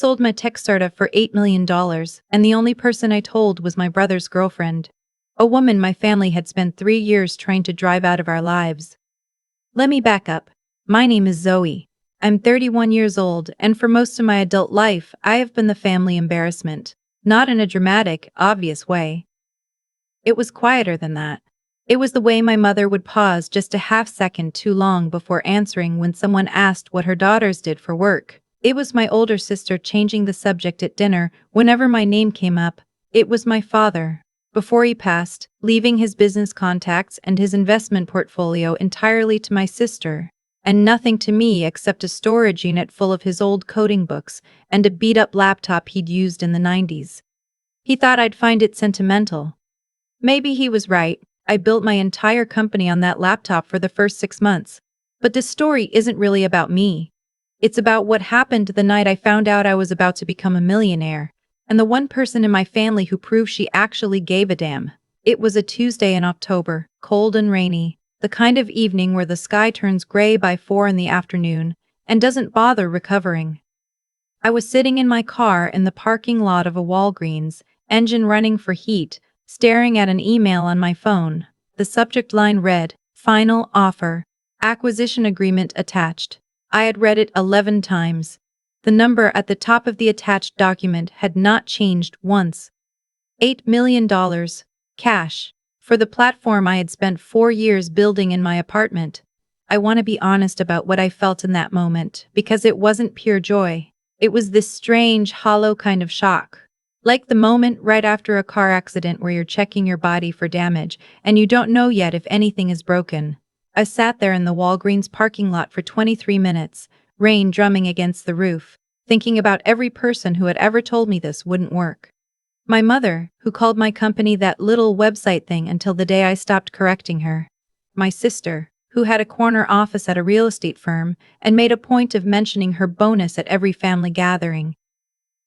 Sold my tech startup for $8 million, and the only person I told was my brother's girlfriend. A woman my family had spent 3 years trying to drive out of our lives. Let me back up. My name is Zoe. I'm 31 years old, and for most of my adult life, I have been the family embarrassment. Not in a dramatic, obvious way. It was quieter than that. It was the way my mother would pause just a half-second too long before answering when someone asked what her daughters did for work. It was my older sister changing the subject at dinner whenever my name came up. It was my father, before he passed, leaving his business contacts and his investment portfolio entirely to my sister, and nothing to me except a storage unit full of his old coding books and a beat-up laptop he'd used in the 90s. He thought I'd find it sentimental. Maybe he was right. I built my entire company on that laptop for the first 6 months. But this story isn't really about me. It's about what happened the night I found out I was about to become a millionaire, and the one person in my family who proved she actually gave a damn. It was a Tuesday in October, cold and rainy, the kind of evening where the sky turns gray by 4 in the afternoon and doesn't bother recovering. I was sitting in my car in the parking lot of a Walgreens, engine running for heat, staring at an email on my phone. The subject line read, "Final offer. Acquisition agreement attached." I had read it 11 times. The number at the top of the attached document had not changed once. $8 million. Cash. For the platform I had spent 4 years building in my apartment. I want to be honest about what I felt in that moment, because it wasn't pure joy. It was this strange, hollow kind of shock. Like the moment right after a car accident where you're checking your body for damage and you don't know yet if anything is broken. I sat there in the Walgreens parking lot for 23 minutes, rain drumming against the roof, thinking about every person who had ever told me this wouldn't work. My mother, who called my company that little website thing until the day I stopped correcting her. My sister, who had a corner office at a real estate firm and made a point of mentioning her bonus at every family gathering.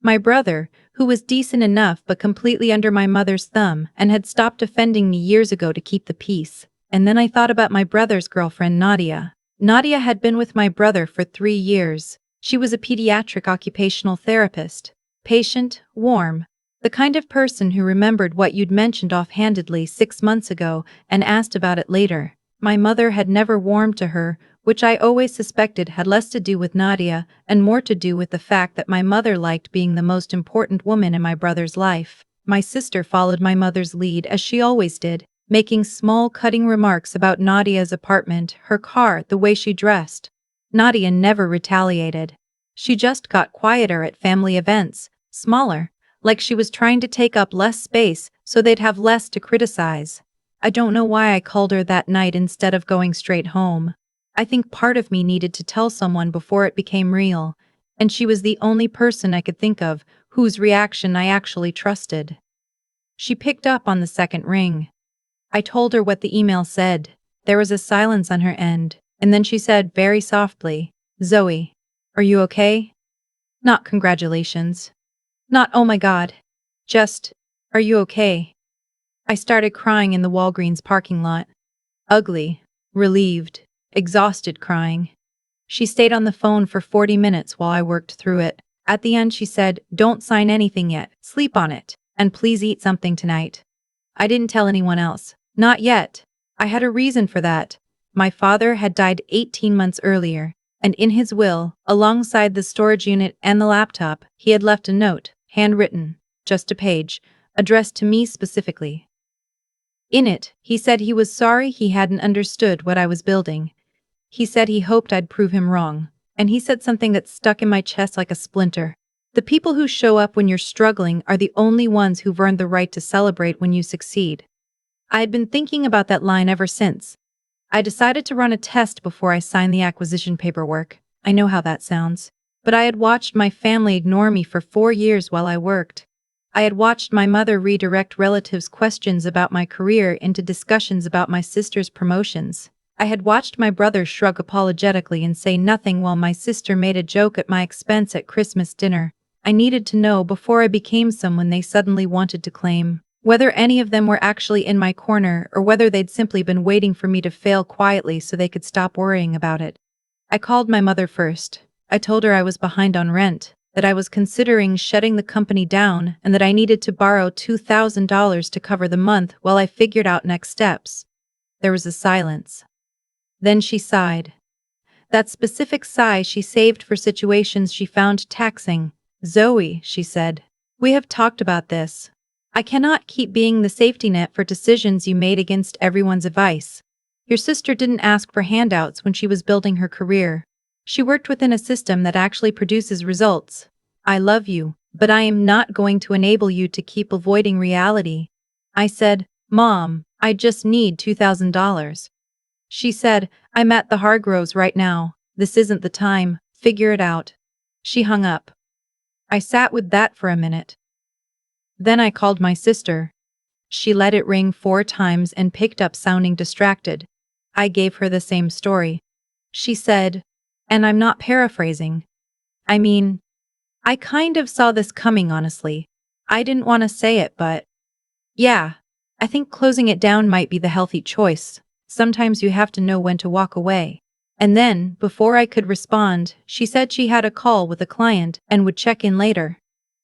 My brother, who was decent enough but completely under my mother's thumb and had stopped offending me years ago to keep the peace. And then I thought about my brother's girlfriend, Nadia. Nadia had been with my brother for 3 years. She was a pediatric occupational therapist. Patient, warm. The kind of person who remembered what you'd mentioned offhandedly 6 months ago and asked about it later. My mother had never warmed to her, which I always suspected had less to do with Nadia and more to do with the fact that my mother liked being the most important woman in my brother's life. My sister followed my mother's lead as she always did, making small cutting remarks about Nadia's apartment, her car, the way she dressed. Nadia never retaliated. She just got quieter at family events, smaller, like she was trying to take up less space so they'd have less to criticize. I don't know why I called her that night instead of going straight home. I think part of me needed to tell someone before it became real, and she was the only person I could think of whose reaction I actually trusted. She picked up on the second ring. I told her what the email said. There was a silence on her end, and then she said very softly, "Zoe, are you okay?" Not congratulations. Not oh my god. Just, are you okay? I started crying in the Walgreens parking lot. Ugly, relieved, exhausted crying. She stayed on the phone for 40 minutes while I worked through it. At the end she said, "Don't sign anything yet, sleep on it, and please eat something tonight." I didn't tell anyone else. Not yet. I had a reason for that. My father had died 18 months earlier, and in his will, alongside the storage unit and the laptop, he had left a note, handwritten, just a page, addressed to me specifically. In it, he said he was sorry he hadn't understood what I was building. He said he hoped I'd prove him wrong, and he said something that stuck in my chest like a splinter. The people who show up when you're struggling are the only ones who've earned the right to celebrate when you succeed. I had been thinking about that line ever since. I decided to run a test before I signed the acquisition paperwork. I know how that sounds. But I had watched my family ignore me for 4 years while I worked. I had watched my mother redirect relatives' questions about my career into discussions about my sister's promotions. I had watched my brother shrug apologetically and say nothing while my sister made a joke at my expense at Christmas dinner. I needed to know before I became someone they suddenly wanted to claim. Whether any of them were actually in my corner or whether they'd simply been waiting for me to fail quietly so they could stop worrying about it. I called my mother first. I told her I was behind on rent, that I was considering shutting the company down and that I needed to borrow $2,000 to cover the month while I figured out next steps. There was a silence. Then she sighed. That specific sigh she saved for situations she found taxing. "Zoe," she said, "we have talked about this. I cannot keep being the safety net for decisions you made against everyone's advice. Your sister didn't ask for handouts when she was building her career. She worked within a system that actually produces results. I love you, but I am not going to enable you to keep avoiding reality." I said, "Mom, I just need $2,000. She said, "I'm at the Hargroves right now. This isn't the time. Figure it out." She hung up. I sat with that for a minute. Then I called my sister. She let it ring 4 times and picked up sounding distracted. I gave her the same story. She said, and I'm not paraphrasing, "I mean, I kind of saw this coming, honestly. I didn't want to say it, but yeah, I think closing it down might be the healthy choice. Sometimes you have to know when to walk away." And then, before I could respond, she said she had a call with a client and would check in later.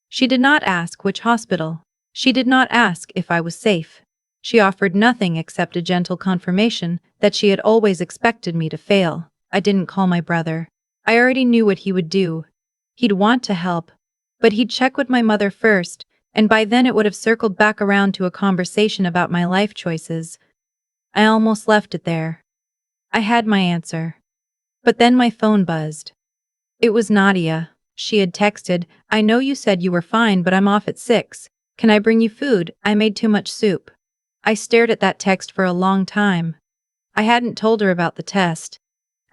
She did not ask which hospital. She did not ask if I was safe. She offered nothing except a gentle confirmation that she had always expected me to fail. I didn't call my brother. I already knew what he would do. He'd want to help, but he'd check with my mother first, and by then it would have circled back around to a conversation about my life choices. I almost left it there. I had my answer. But then my phone buzzed. It was Nadia. She had texted, "I know you said you were fine, but I'm off at 6. Can I bring you food? I made too much soup." I stared at that text for a long time. I hadn't told her about the test.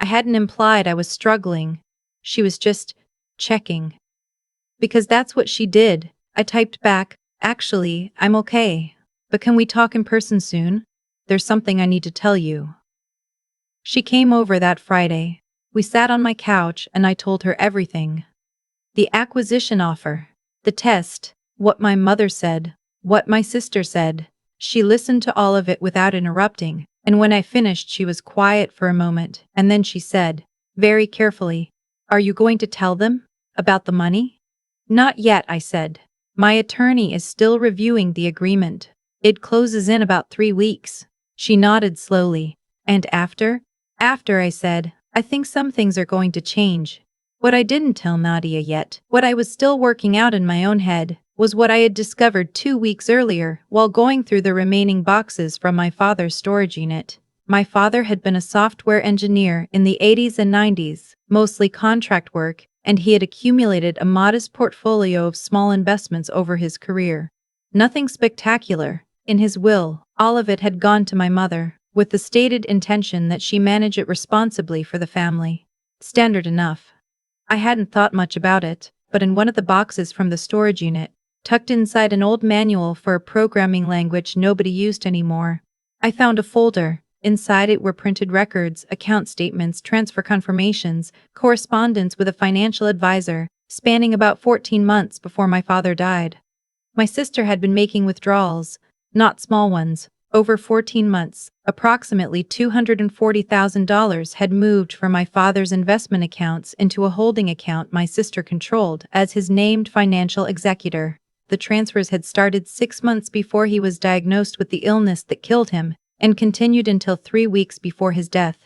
I hadn't implied I was struggling. She was just checking. Because that's what she did. I typed back, "Actually, I'm okay. But can we talk in person soon? There's something I need to tell you." She came over that Friday. We sat on my couch and I told her everything. The acquisition offer, the test, what my mother said, what my sister said. She listened to all of it without interrupting, and when I finished she was quiet for a moment, and then she said, very carefully, "Are you going to tell them? About the money?" "Not yet," I said. "My attorney is still reviewing the agreement. It closes in about 3 weeks." She nodded slowly. "And after?" "After," I said, "I think some things are going to change." What I didn't tell Nadia yet, what I was still working out in my own head, was what I had discovered 2 weeks earlier while going through the remaining boxes from my father's storage unit. My father had been a software engineer in the 80s and 90s, mostly contract work, and he had accumulated a modest portfolio of small investments over his career. Nothing spectacular. In his will, all of it had gone to my mother, with the stated intention that she manage it responsibly for the family. Standard enough. I hadn't thought much about it, but in one of the boxes from the storage unit, tucked inside an old manual for a programming language nobody used anymore, I found a folder. Inside it were printed records, account statements, transfer confirmations, correspondence with a financial advisor, spanning about 14 months before my father died. My sister had been making withdrawals, not small ones. Over 14 months, approximately $240,000 had moved from my father's investment accounts into a holding account my sister controlled as his named financial executor. The transfers had started 6 months before he was diagnosed with the illness that killed him, and continued until 3 weeks before his death.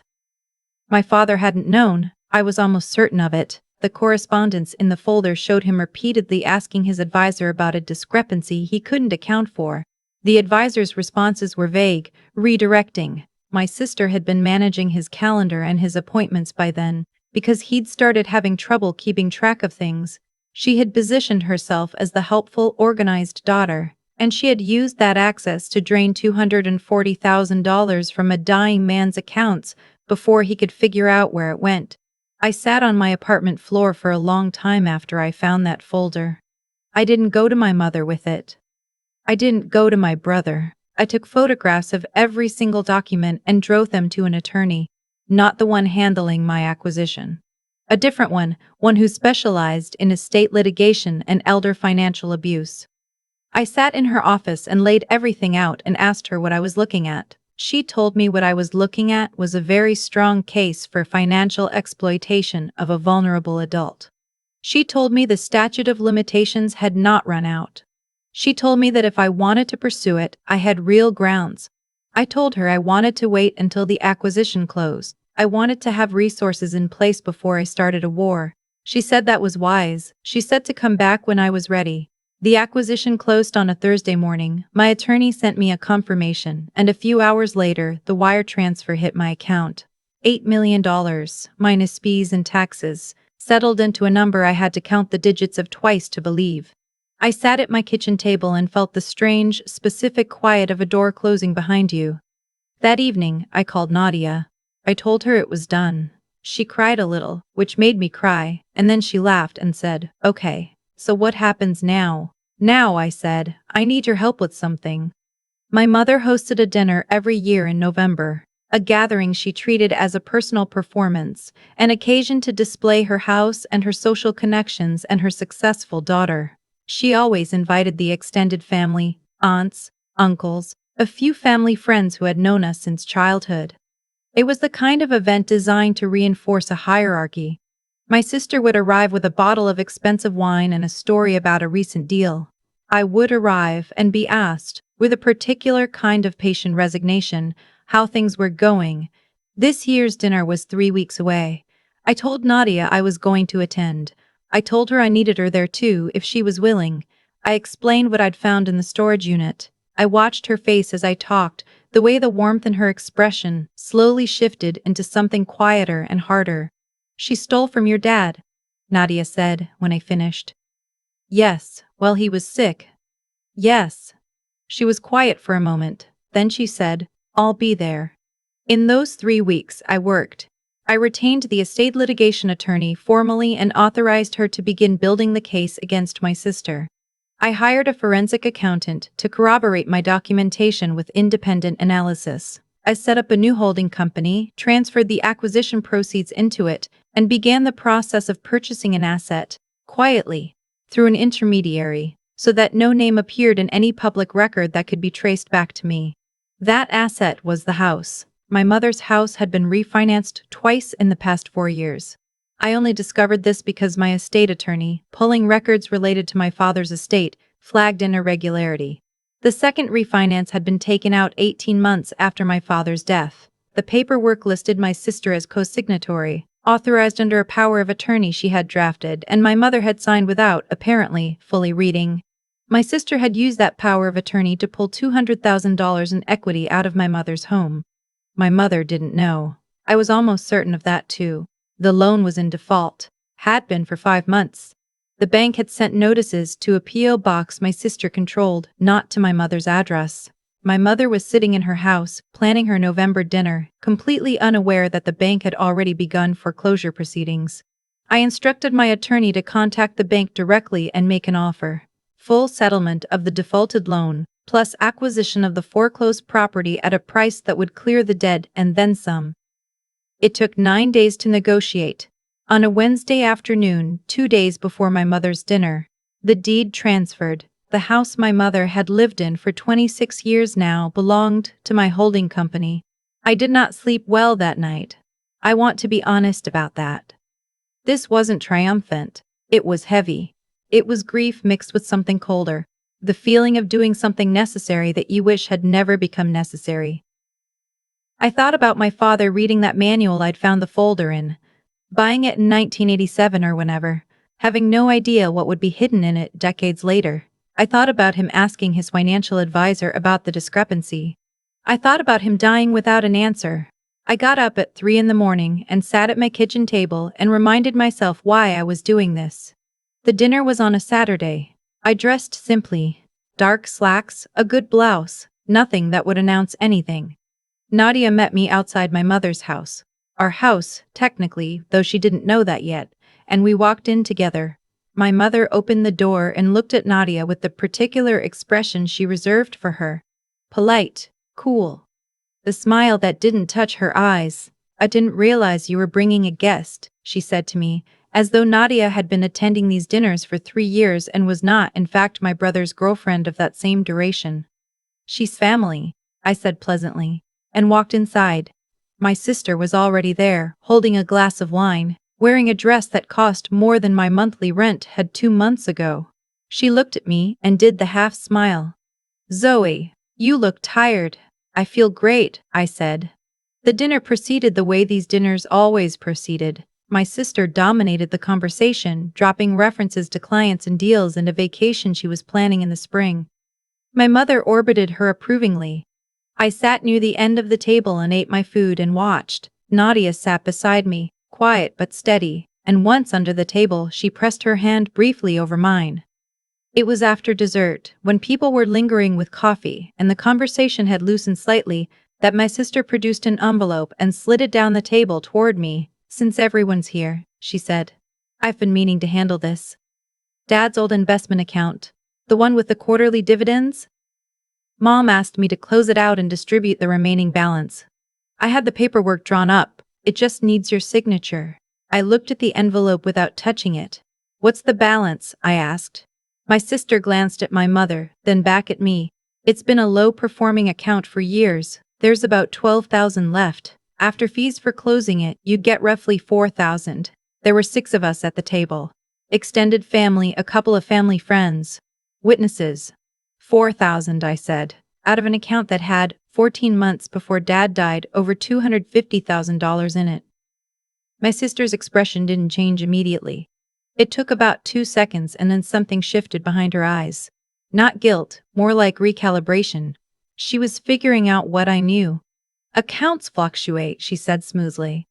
My father hadn't known, I was almost certain of it. The correspondence in the folder showed him repeatedly asking his advisor about a discrepancy he couldn't account for. The advisor's responses were vague, redirecting. My sister had been managing his calendar and his appointments by then, because he'd started having trouble keeping track of things. She had positioned herself as the helpful, organized daughter, and she had used that access to drain $240,000 from a dying man's accounts before he could figure out where it went. I sat on my apartment floor for a long time after I found that folder. I didn't go to my mother with it. I didn't go to my brother. I took photographs of every single document and drove them to an attorney, not the one handling my acquisition. A different one who specialized in estate litigation and elder financial abuse. I sat in her office and laid everything out and asked her what I was looking at. She told me what I was looking at was a very strong case for financial exploitation of a vulnerable adult. She told me the statute of limitations had not run out. She told me that if I wanted to pursue it, I had real grounds. I told her I wanted to wait until the acquisition closed. I wanted to have resources in place before I started a war. She said that was wise. She said to come back when I was ready. The acquisition closed on a Thursday morning. My attorney sent me a confirmation, and a few hours later, the wire transfer hit my account. $8 million, minus fees and taxes, settled into a number I had to count the digits of twice to believe. I sat at my kitchen table and felt the strange, specific quiet of a door closing behind you. That evening, I called Nadia. I told her it was done. She cried a little, which made me cry, and then she laughed and said, "Okay, so what happens now?" "Now," I said, "I need your help with something." My mother hosted a dinner every year in November, a gathering she treated as a personal performance, an occasion to display her house and her social connections and her successful daughter. She always invited the extended family, aunts, uncles, a few family friends who had known us since childhood. It was the kind of event designed to reinforce a hierarchy. My sister would arrive with a bottle of expensive wine and a story about a recent deal. I would arrive and be asked, with a particular kind of patient resignation, how things were going. This year's dinner was 3 weeks away. I told Nadia I was going to attend. I told her I needed her there too if she was willing. I explained what I'd found in the storage unit. I watched her face as I talked, the way the warmth in her expression slowly shifted into something quieter and harder. "She stole from your dad," Nadia said when I finished. "Yes, while he was sick." "Yes." She was quiet for a moment, then she said, "I'll be there." In those 3 weeks, I worked. I retained the estate litigation attorney formally and authorized her to begin building the case against my sister. I hired a forensic accountant to corroborate my documentation with independent analysis. I set up a new holding company, transferred the acquisition proceeds into it, and began the process of purchasing an asset, quietly, through an intermediary, so that no name appeared in any public record that could be traced back to me. That asset was the house. My mother's house had been refinanced twice in the past 4 years. I only discovered this because my estate attorney, pulling records related to my father's estate, flagged an irregularity. The second refinance had been taken out 18 months after my father's death. The paperwork listed my sister as co-signatory, authorized under a power of attorney she had drafted and my mother had signed without, apparently, fully reading. My sister had used that power of attorney to pull $200,000 in equity out of my mother's home. My mother didn't know. I was almost certain of that too. The loan was in default, had been for 5 months. The bank had sent notices to a P.O. box my sister controlled, not to my mother's address. My mother was sitting in her house, planning her November dinner, completely unaware that the bank had already begun foreclosure proceedings. I instructed my attorney to contact the bank directly and make an offer. Full settlement of the defaulted loan, plus acquisition of the foreclosed property at a price that would clear the debt and then some. It took 9 days to negotiate. On a Wednesday afternoon, 2 days before my mother's dinner, the deed transferred. The house my mother had lived in for 26 years now belonged to my holding company. I did not sleep well that night. I want to be honest about that. This wasn't triumphant. It was heavy. It was grief mixed with something colder. The feeling of doing something necessary that you wish had never become necessary. I thought about my father reading that manual I'd found the folder in, buying it in 1987 or whenever, having no idea what would be hidden in it decades later. I thought about him asking his financial advisor about the discrepancy. I thought about him dying without an answer. I got up at 3 in the morning and sat at my kitchen table and reminded myself why I was doing this. The dinner was on a Saturday. I dressed simply. Dark slacks, a good blouse, nothing that would announce anything. Nadia met me outside my mother's house. Our house, technically, though she didn't know that yet, and we walked in together. My mother opened the door and looked at Nadia with the particular expression she reserved for her. Polite, cool. The smile that didn't touch her eyes. "I didn't realize you were bringing a guest," she said to me, as though Nadia had been attending these dinners for 3 years and was not, in fact, my brother's girlfriend of that same duration. "She's family," I said pleasantly, and walked inside. My sister was already there, holding a glass of wine. wearing a dress that cost more than my monthly rent had 2 months ago. She looked at me and did the half smile. Zoe, you look tired. I feel great, I said. The dinner proceeded the way these dinners always proceeded. My sister dominated the conversation, dropping references to clients and deals and a vacation she was planning in the spring. My mother orbited her approvingly. I sat near the end of the table and ate my food and watched. Nadia sat beside me, quiet but steady, and once under the table she pressed her hand briefly over mine. It was after dessert, when people were lingering with coffee and the conversation had loosened slightly, that my sister produced an envelope and slid it down the table toward me. Since everyone's here, she said, I've been meaning to handle this. Dad's old investment account, the one with the quarterly dividends? Mom asked me to close it out and distribute the remaining balance. I had the paperwork drawn up, it just needs your signature. I looked at the envelope without touching it. What's the balance? I asked. My sister glanced at my mother, then back at me. It's been a low-performing account for years. There's about $12,000 left. After fees for closing it, you'd get roughly $4,000. There were 6 of us at the table. Extended family, a couple of family friends. Witnesses. $4,000, I said. Out of an account that had, 14 months before Dad died, over $250,000 in it. My sister's expression didn't change immediately. It took about 2 seconds and then something shifted behind her eyes. Not guilt, more like recalibration. She was figuring out what I knew. Accounts fluctuate, she said smoothly.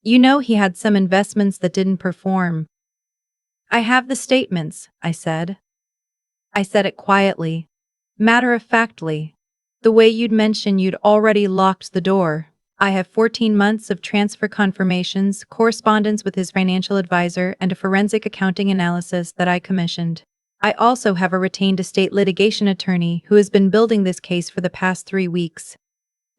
You know he had some investments that didn't perform. I have the statements, I said. I said it quietly, matter-of-factly, the way you'd mention you'd already locked the door. I have 14 months of transfer confirmations, correspondence with his financial advisor, and a forensic accounting analysis that I commissioned. I also have a retained estate litigation attorney who has been building this case for the past 3 weeks.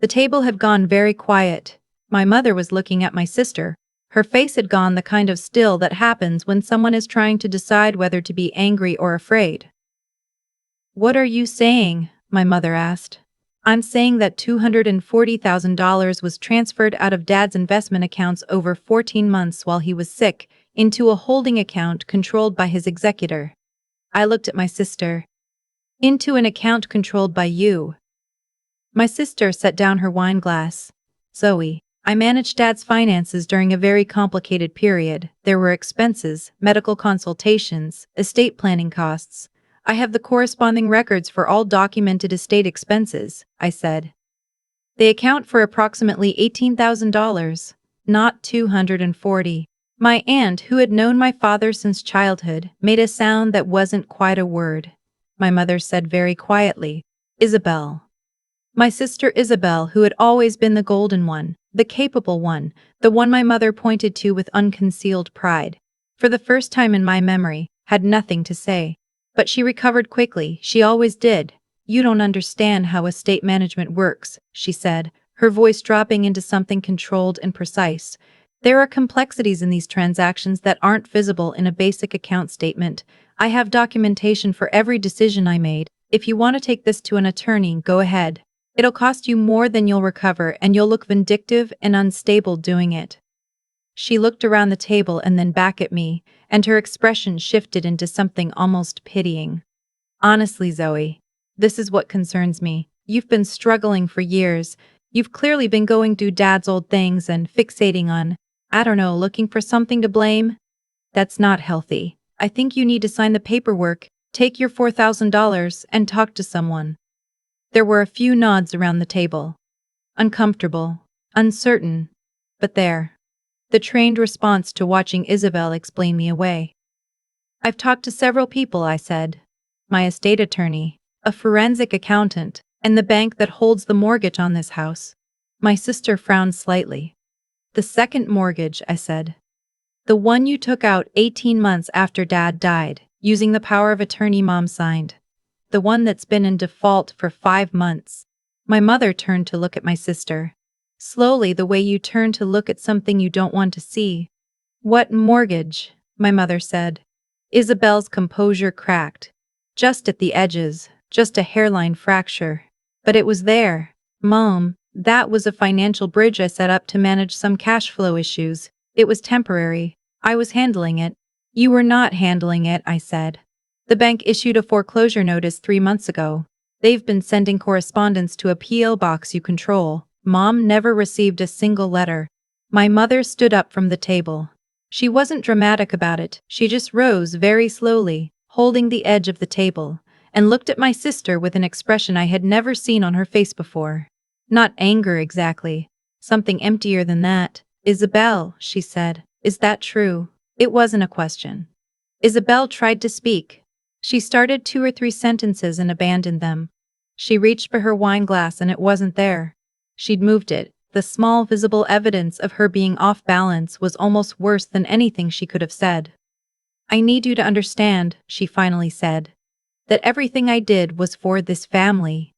The table had gone very quiet. My mother was looking at my sister. Her face had gone the kind of still that happens when someone is trying to decide whether to be angry or afraid. What are you saying? My mother asked. I'm saying that $240,000 was transferred out of Dad's investment accounts over 14 months while he was sick, into a holding account controlled by his executor. I looked at my sister. Into an account controlled by you. My sister set down her wine glass. Zoe, I managed Dad's finances during a very complicated period. There were expenses, medical consultations, estate planning costs. I have the corresponding records for all documented estate expenses, I said. They account for approximately $18,000, not $240,000. My aunt, who had known my father since childhood, made a sound that wasn't quite a word. My mother said very quietly, Isabel. My sister Isabel, who had always been the golden one, the capable one, the one my mother pointed to with unconcealed pride, for the first time in my memory, had nothing to say. But she recovered quickly, she always did. You don't understand how estate management works, she said, her voice dropping into something controlled and precise. There are complexities in these transactions that aren't visible in a basic account statement. I have documentation for every decision I made. If you want to take this to an attorney, go ahead. It'll cost you more than you'll recover and you'll look vindictive and unstable doing it. She looked around the table and then back at me, and her expression shifted into something almost pitying. Honestly, Zoe, this is what concerns me. You've been struggling for years. You've clearly been going through Dad's old things and fixating on, I don't know, looking for something to blame. That's not healthy. I think you need to sign the paperwork, take your $4,000, and talk to someone. There were a few nods around the table. Uncomfortable, uncertain, but there. The trained response to watching Isabel explain me away. I've talked to several people, I said. My estate attorney, a forensic accountant, and the bank that holds the mortgage on this house. My sister frowned slightly. The second mortgage, I said. The one you took out 18 months after Dad died, using the power of attorney Mom signed. The one that's been in default for 5 months. My mother turned to look at my sister. Slowly, the way you turn to look at something you don't want to see. What mortgage? My mother said. Isabel's composure cracked. Just at the edges, just a hairline fracture. But it was there. Mom, that was a financial bridge I set up to manage some cash flow issues. It was temporary. I was handling it. You were not handling it, I said. The bank issued a foreclosure notice 3 months ago. They've been sending correspondence to a PO box you control. Mom never received a single letter. My mother stood up from the table. She wasn't dramatic about it, she just rose very slowly, holding the edge of the table, and looked at my sister with an expression I had never seen on her face before. Not anger exactly. Something emptier than that. Isabel, she said, is that true? It wasn't a question. Isabel tried to speak. She started 2 or 3 sentences and abandoned them. She reached for her wine glass and it wasn't there. She'd moved it. The small visible evidence of her being off balance was almost worse than anything she could have said. I need you to understand, she finally said, that everything I did was for this family.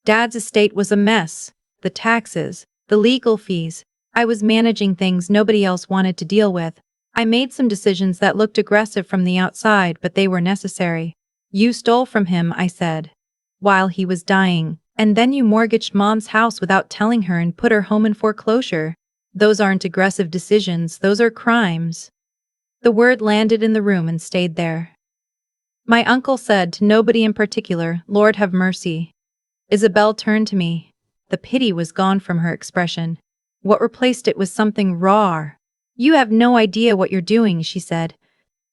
Dad's estate was a mess. The taxes, the legal fees. I was managing things nobody else wanted to deal with. I made some decisions that looked aggressive from the outside, but they were necessary. You stole from him, I said, while he was dying, and then you mortgaged Mom's house without telling her and put her home in foreclosure. Those aren't aggressive decisions, those are crimes. The word landed in the room and stayed there. My uncle said to nobody in particular, Lord have mercy. Isabel turned to me. The pity was gone from her expression. What replaced it was something raw. You have no idea what you're doing, she said.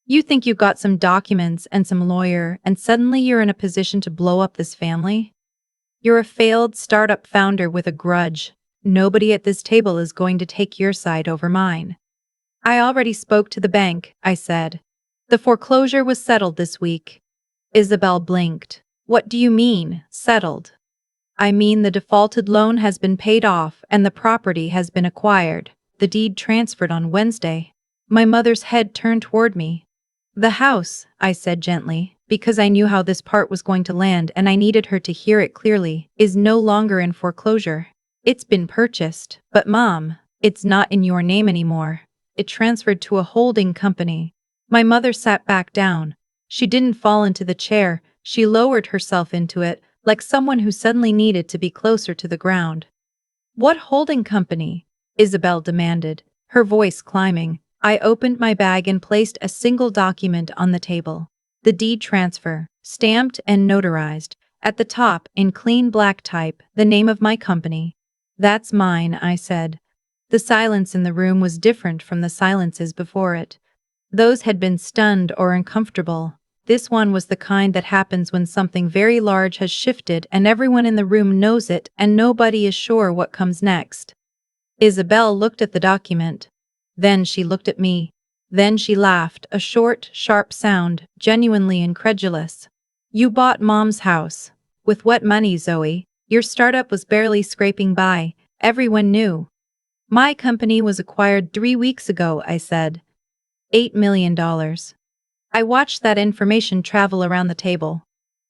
You think you got some documents and some lawyer, and suddenly you're in a position to blow up this family? You're a failed startup founder with a grudge. Nobody at this table is going to take your side over mine. I already spoke to the bank, I said. The foreclosure was settled this week. Isabel blinked. What do you mean, settled? I mean the defaulted loan has been paid off and the property has been acquired. The deed transferred on Wednesday. My mother's head turned toward me. The house, I said gently, because I knew how this part was going to land and I needed her to hear it clearly, is no longer in foreclosure. It's been purchased, but Mom, it's not in your name anymore. It transferred to a holding company. My mother sat back down. She didn't fall into the chair, she lowered herself into it, like someone who suddenly needed to be closer to the ground. What holding company? Isabel demanded, her voice climbing. I opened my bag and placed a single document on the table. The deed transfer, stamped and notarized. At the top, in clean black type, the name of my company. That's mine, I said. The silence in the room was different from the silences before it. Those had been stunned or uncomfortable. This one was the kind that happens when something very large has shifted and everyone in the room knows it and nobody is sure what comes next. Isabel looked at the document. Then she looked at me. Then she laughed, a short, sharp sound, genuinely incredulous. You bought Mom's house. With what money, Zoe? Your startup was barely scraping by. Everyone knew. My company was acquired 3 weeks ago, I said. $8 million. I watched that information travel around the table.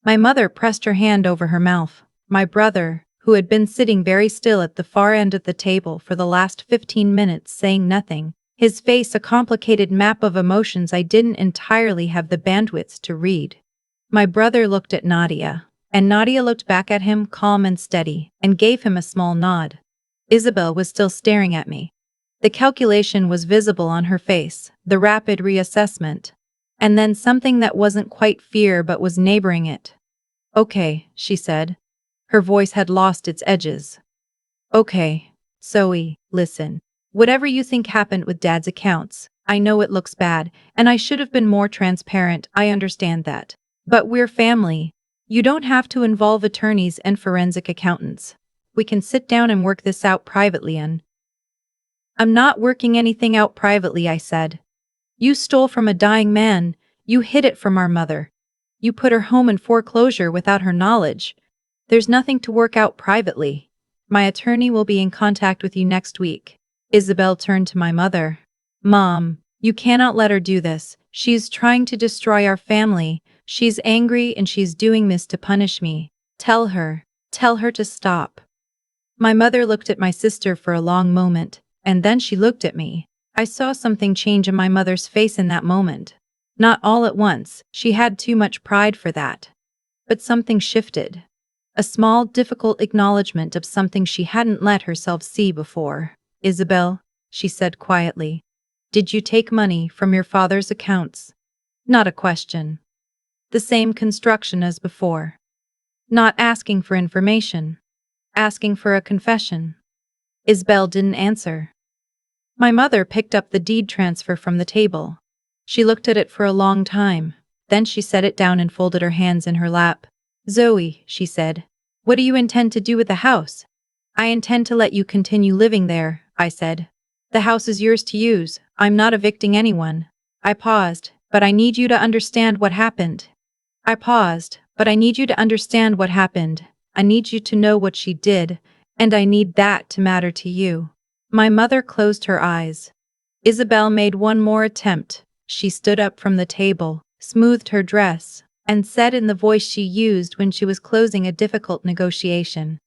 My mother pressed her hand over her mouth. My brother, who had been sitting very still at the far end of the table for the last 15 minutes saying nothing, his face a complicated map of emotions I didn't entirely have the bandwidth to read. My brother looked at Nadia, and Nadia looked back at him calm and steady, and gave him a small nod. Isabel was still staring at me. The calculation was visible on her face, the rapid reassessment. And then something that wasn't quite fear but was neighboring it. Okay, she said. Her voice had lost its edges. Okay, Zoe, listen. Whatever you think happened with Dad's accounts, I know it looks bad, and I should have been more transparent, I understand that. But we're family. You don't have to involve attorneys and forensic accountants. We can sit down and work this out privately and… I'm not working anything out privately, I said. You stole from a dying man. You hid it from our mother. You put her home in foreclosure without her knowledge. There's nothing to work out privately. My attorney will be in contact with you next week. Isabel turned to my mother. Mom, you cannot let her do this. She's trying to destroy our family. She's angry and she's doing this to punish me. Tell her to stop. My mother looked at my sister for a long moment, and then she looked at me. I saw something change in my mother's face in that moment. Not all at once, she had too much pride for that. But something shifted. A small, difficult acknowledgement of something she hadn't let herself see before. Isabel, she said quietly. Did you take money from your father's accounts? Not a question. The same construction as before. Not asking for information. Asking for a confession. Isabel didn't answer. My mother picked up the deed transfer from the table. She looked at it for a long time. Then she set it down and folded her hands in her lap. Zoe, she said, what do you intend to do with the house? I intend to let you continue living there, I said. The house is yours to use. I'm not evicting anyone. I paused, but I need you to understand what happened. I need you to understand what happened. I need you to know what she did, and I need that to matter to you. My mother closed her eyes. Isabel made one more attempt. She stood up from the table, smoothed her dress, and said in the voice she used when she was closing a difficult negotiation,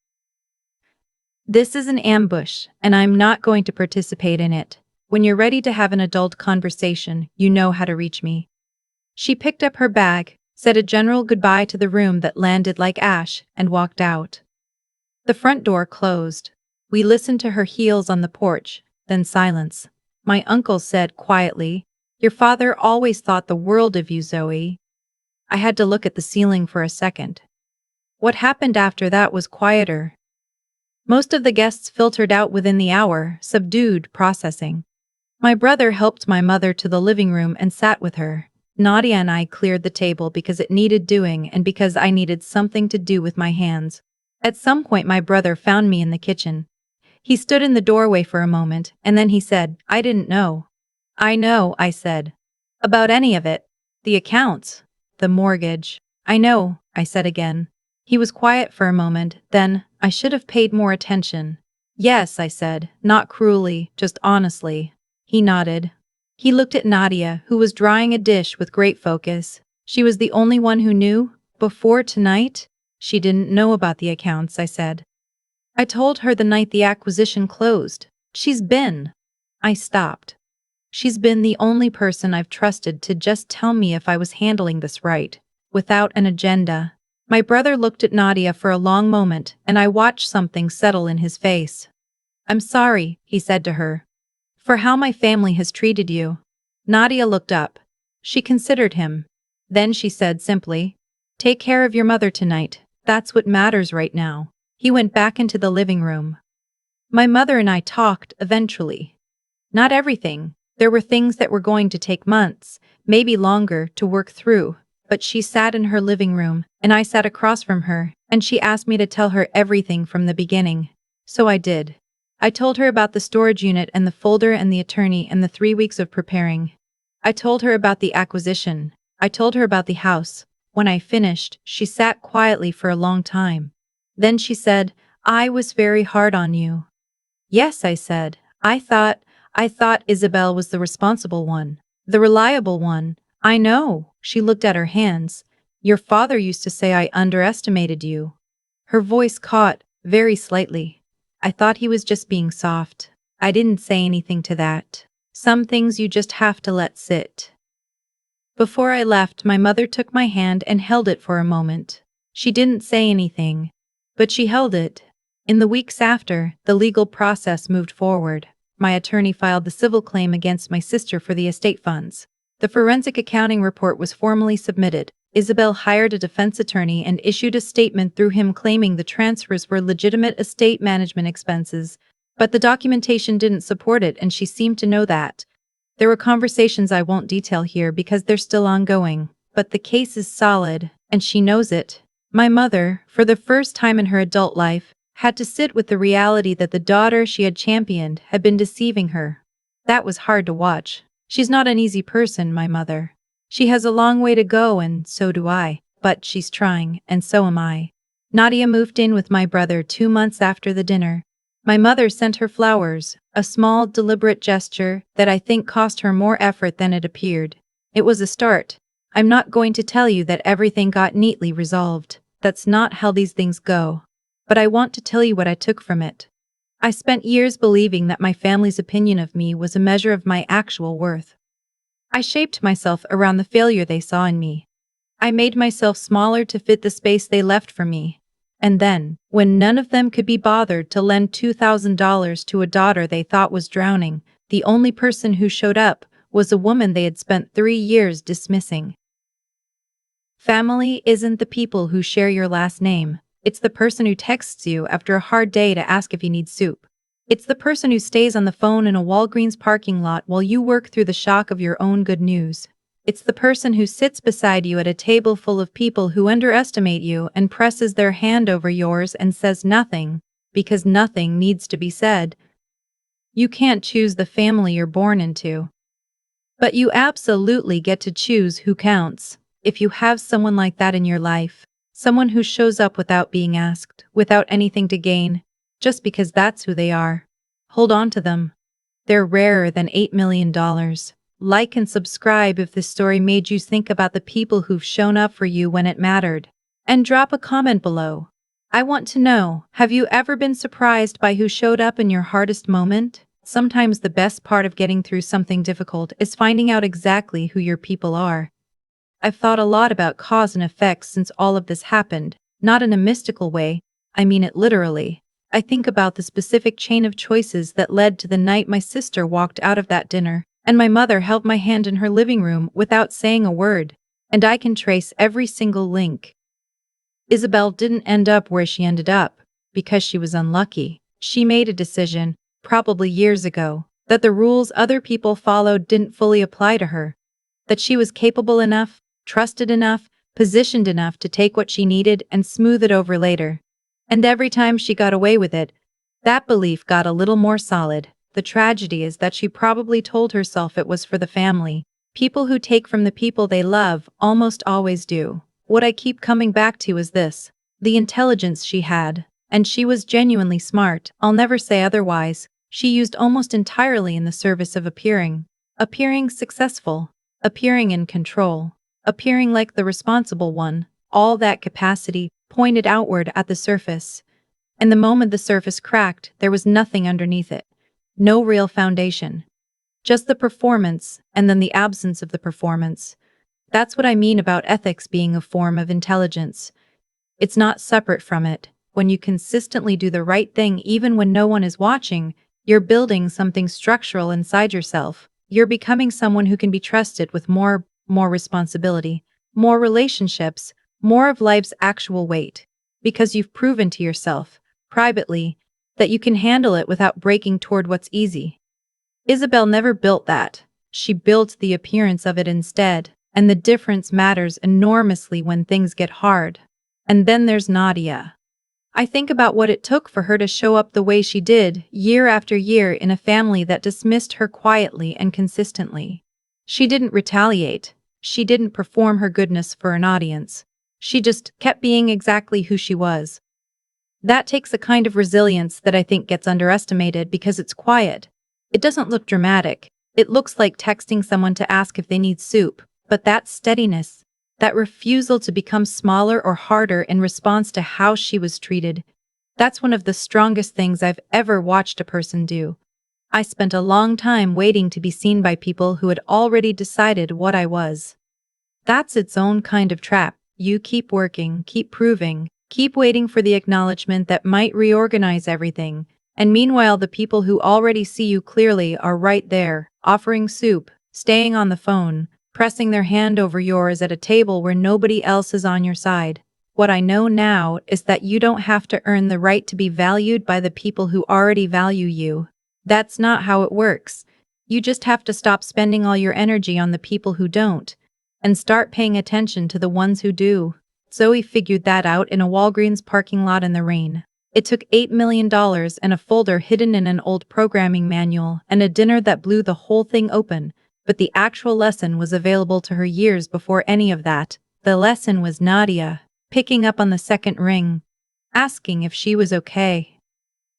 "This is an ambush, and I'm not going to participate in it. When you're ready to have an adult conversation, you know how to reach me." She picked up her bag, said a general goodbye to the room that landed like ash, and walked out. The front door closed. We listened to her heels on the porch, then silence. My uncle said quietly, "Your father always thought the world of you, Zoe." I had to look at the ceiling for a second. What happened after that was quieter. Most of the guests filtered out within the hour, subdued, processing. My brother helped my mother to the living room and sat with her. Nadia and I cleared the table because it needed doing and because I needed something to do with my hands. At some point my brother found me in the kitchen. He stood in the doorway for a moment, and then he said, "I didn't know." "I know," I said. "About any of it. The accounts. The mortgage." "I know," I said again. He was quiet for a moment, then, "I should have paid more attention." "Yes," I said, not cruelly, just honestly. He nodded. He looked at Nadia, who was drying a dish with great focus. She was the only one who knew? Before tonight? She didn't know about the accounts, I said. I told her the night the acquisition closed. I stopped. She's been the only person I've trusted to just tell me if I was handling this right, without an agenda. My brother looked at Nadia for a long moment, and I watched something settle in his face. "I'm sorry," he said to her, "for how my family has treated you." Nadia looked up. She considered him. Then she said simply, "Take care of your mother tonight. That's what matters right now." He went back into the living room. My mother and I talked, eventually. Not everything. There were things that were going to take months, maybe longer, to work through, but she sat in her living room, and I sat across from her, and she asked me to tell her everything from the beginning. So I did. I told her about the storage unit and the folder and the attorney and the 3 weeks of preparing. I told her about the acquisition. I told her about the house. When I finished, she sat quietly for a long time. Then she said, "I was very hard on you." "Yes," I said. I thought Isabel was the responsible one. The reliable one. "I know." She looked at her hands. "Your father used to say I underestimated you." Her voice caught, very slightly. I thought he was just being soft. I didn't say anything to that. Some things you just have to let sit. Before I left, my mother took my hand and held it for a moment. She didn't say anything, but she held it. In the weeks after, the legal process moved forward. My attorney filed the civil claim against my sister for the estate funds. The forensic accounting report was formally submitted. Isabel hired a defense attorney and issued a statement through him claiming the transfers were legitimate estate management expenses, but the documentation didn't support it, and she seemed to know that. There were conversations I won't detail here because they're still ongoing, but the case is solid, and she knows it. My mother, for the first time in her adult life, had to sit with the reality that the daughter she had championed had been deceiving her. That was hard to watch. She's not an easy person, my mother. She has a long way to go, and so do I, but she's trying, and so am I. Nadia moved in with my brother 2 months after the dinner. My mother sent her flowers, a small, deliberate gesture that I think cost her more effort than it appeared. It was a start. I'm not going to tell you that everything got neatly resolved. That's not how these things go. But I want to tell you what I took from it. I spent years believing that my family's opinion of me was a measure of my actual worth. I shaped myself around the failure they saw in me. I made myself smaller to fit the space they left for me. And then, when none of them could be bothered to lend $2,000 to a daughter they thought was drowning, The only person who showed up was a woman they had spent 3 years dismissing. Family isn't the people who share your last name. It's the person who texts you after a hard day to ask if you need soup. It's the person who stays on the phone in a Walgreens parking lot while you work through the shock of your own good news. It's the person who sits beside you at a table full of people who underestimate you and presses their hand over yours and says nothing, because nothing needs to be said. You can't choose the family you're born into. But you absolutely get to choose who counts. If you have someone like that in your life, someone who shows up without being asked, without anything to gain, just because that's who they are, hold on to them. They're rarer than $8 million. Like and subscribe if this story made you think about the people who've shown up for you when it mattered. And drop a comment below. I want to know, have you ever been surprised by who showed up in your hardest moment? Sometimes the best part of getting through something difficult is finding out exactly who your people are. I've thought a lot about cause and effect since all of this happened, not in a mystical way, I mean it literally. I think about the specific chain of choices that led to the night my sister walked out of that dinner, and my mother held my hand in her living room without saying a word, and I can trace every single link. Isabel didn't end up where she ended up because she was unlucky. She made a decision, probably years ago, that the rules other people followed didn't fully apply to her, that she was capable enough, trusted enough, positioned enough to take what she needed and smooth it over later. And every time she got away with it, that belief got a little more solid. The tragedy is that she probably told herself it was for the family. People who take from the people they love almost always do. What I keep coming back to is this: the intelligence she had. And she was genuinely smart, I'll never say otherwise. She used almost entirely in the service of appearing successful, appearing in control, appearing like the responsible one. All that capacity pointed outward at the surface. And the moment the surface cracked, there was nothing underneath it. No real foundation. Just the performance, and then the absence of the performance. That's what I mean about ethics being a form of intelligence. It's not separate from it. When you consistently do the right thing even when no one is watching, you're building something structural inside yourself. You're becoming someone who can be trusted with more responsibility, more relationships, more of life's actual weight. Because you've proven to yourself, privately, that you can handle it without breaking toward what's easy. Isabel never built that. She built the appearance of it instead, and the difference matters enormously when things get hard. And then there's Nadia. I think about what it took for her to show up the way she did, year after year, in a family that dismissed her quietly and consistently. She didn't retaliate. She didn't perform her goodness for an audience. She just kept being exactly who she was. That takes a kind of resilience that I think gets underestimated because it's quiet. It doesn't look dramatic. It looks like texting someone to ask if they need soup, but that steadiness, that refusal to become smaller or harder in response to how she was treated, that's one of the strongest things I've ever watched a person do. I spent a long time waiting to be seen by people who had already decided what I was. That's its own kind of trap. You keep working, keep proving, keep waiting for the acknowledgement that might reorganize everything, and meanwhile the people who already see you clearly are right there, offering soup, staying on the phone, pressing their hand over yours at a table where nobody else is on your side. What I know now is that you don't have to earn the right to be valued by the people who already value you. That's not how it works. You just have to stop spending all your energy on the people who don't, and start paying attention to the ones who do. Zoe figured that out in a Walgreens parking lot in the rain. It took $8 million and a folder hidden in an old programming manual and a dinner that blew the whole thing open. But the actual lesson was available to her years before any of that. The lesson was Nadia, picking up on the second ring, asking if she was okay.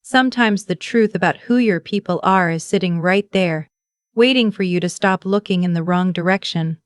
Sometimes the truth about who your people are is sitting right there, waiting for you to stop looking in the wrong direction.